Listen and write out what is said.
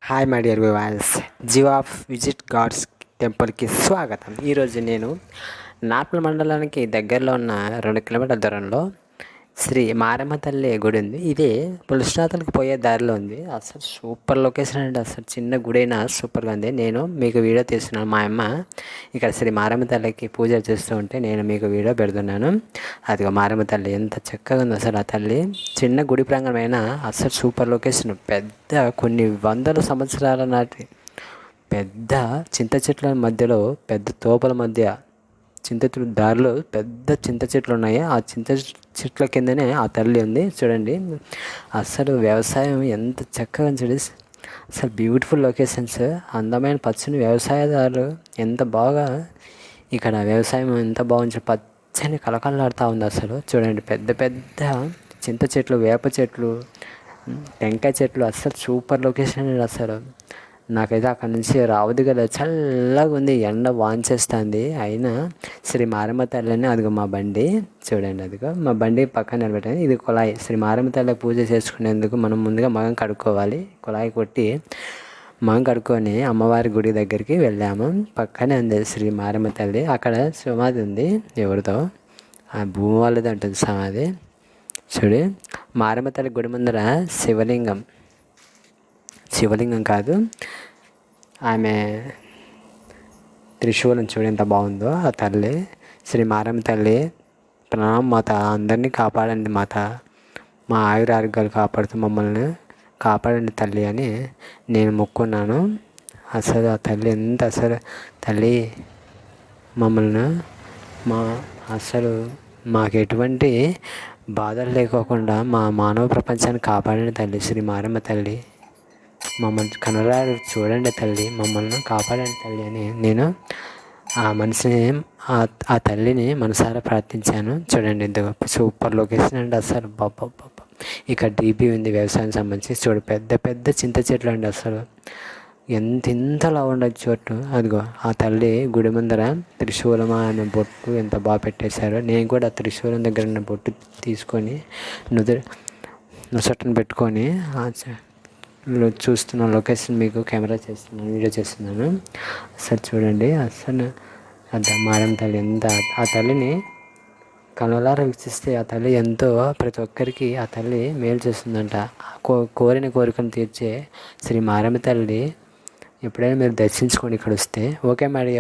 Hi my dear viewers, Jio of visit gods టెంపుల్కి స్వాగతం. ఈరోజు నేను నార్పల్ మండలానికి దగ్గరలో ఉన్న 2 కిలోమీటర్ల దూరంలో శ్రీ మారమ్మ తల్లి గుడి ఉంది. ఇది పులుషనాథులకు పోయే దారిలో ఉంది. అసలు సూపర్ లొకేషన్ అండి. అసలు చిన్న గుడి అయినా సూపర్గా ఉంది. నేను మీకు వీడియో తీస్తున్నాను. మా అమ్మ ఇక్కడ శ్రీ మారమ్మ తల్లికి పూజ చేస్తూ ఉంటే నేను మీకు వీడియో పెడుతున్నాను. అదిగో మారమ్మ తల్లి ఎంత చక్కగా ఉంది. అసలు ఆ తల్లి చిన్న గుడి ప్రాంగణమైన అసలు సూపర్ లొకేషన్. పెద్ద కొన్ని వందల సంవత్సరాల నాటి పెద్ద చింత చెట్ల మధ్యలో, పెద్ద తోపల మధ్య చింత చెట్లు దారిలో పెద్ద చింత చెట్లు ఉన్నాయి. ఆ చింత చెట్ల కిందనే ఆ తల్లి ఉంది. చూడండి అసలు వ్యవసాయం ఎంత చక్కగా చూడండి. అసలు బ్యూటిఫుల్ లొకేషన్స్, అందమైన పచ్చని వ్యవసాయదారులు ఎంత బాగా ఇక్కడ వ్యవసాయం ఎంత బాగుంది. పచ్చని కలకలలాడుతూ ఉంది. అసలు చూడండి పెద్ద పెద్ద చింత చెట్లు, వేప చెట్లు, టెంకాయ చెట్లు. అసలు సూపర్ లొకేషన్ అసలు. నాకైతే అక్కడి నుంచి రావద్దు కదా, చల్లగా ఉంది, ఎండ వాంచేస్తుంది. అయినా శ్రీ మారమ్మ తల్లిని, అదిగో మా బండి చూడండి, అదిగో మా బండి పక్కన నిలబెట్టాను. ఇది కుళాయి. శ్రీ మారమ్మ తల్లి పూజ చేసుకునేందుకు మనం ముందుగా మగం కడుక్కోవాలి. కుళాయి కొట్టి మగం కడుక్కొని అమ్మవారి గుడి దగ్గరికి వెళ్ళాము. పక్కనే ఉంది శ్రీ మారమ్మ తల్లి. అక్కడ సమాధి ఉంది ఎవరితో, ఆ భూమి వాళ్ళది ఉంటుంది సమాధి. చూడు మారమ్మ తల్లి గుడి ముందర శివలింగం కాదు, ఆమె త్రిశూలం చూడు ఎంత బాగుందో. ఆ తల్లి శ్రీ మారమ్మ తల్లి ప్రణామం మాత, అందరినీ కాపాడండి మాత, మా ఆయురారోగ్యాలు కాపాడుతూ మమ్మల్ని కాపాడండి తల్లి అని నేను మొక్కున్నాను. అసలు ఆ తల్లి ఎంత, అసలు తల్లి మమ్మల్ని అసలు మాకు ఎటువంటి బాధలు లేకోకుండా మా మానవ ప్రపంచాన్ని కాపాడండి తల్లి. శ్రీ మారమ్మ తల్లి మమ్మల్ని కనులారు చూడండి తల్లి, మమ్మల్ని కాపాడండి తల్లి అని నేను ఆ తల్లిని మనసారా ప్రార్థించాను. చూడండి ఎంత సూపర్ లొకేషన్ అండి. అసలు బాబా ఇక్కడ డీపీ ఉంది వ్యవసాయం సంబంధించి. చూడు పెద్ద పెద్ద చింత చెట్లు అండి. అసలు ఇంతలా ఉండదు చోటు. అదిగో ఆ తల్లి గుడి ముందర త్రిశూలం అనే బొట్టు ఎంత బాగా పెట్టేశారో. నేను కూడా ఆ త్రిశూలం దగ్గర ఉన్న బొట్టు తీసుకొని నుసటను పెట్టుకొని చూస్తున్న లొకేషన్ మీకు వీడియో చేస్తున్నాను. అసలు చూడండి, అసలు మారమ్మ తల్లి ఎంత, ఆ తల్లిని కనులారా వీక్షిస్తే ఆ తల్లి ఎంతో ప్రతి ఒక్కరికి ఆ తల్లి మేలు చేస్తుందంట. కోరిన కోరికను తీర్చే శ్రీ మారమ్మ తల్లి ఎప్పుడైనా మీరు దర్శించుకోండి ఇక్కడ వస్తే. Okay madam.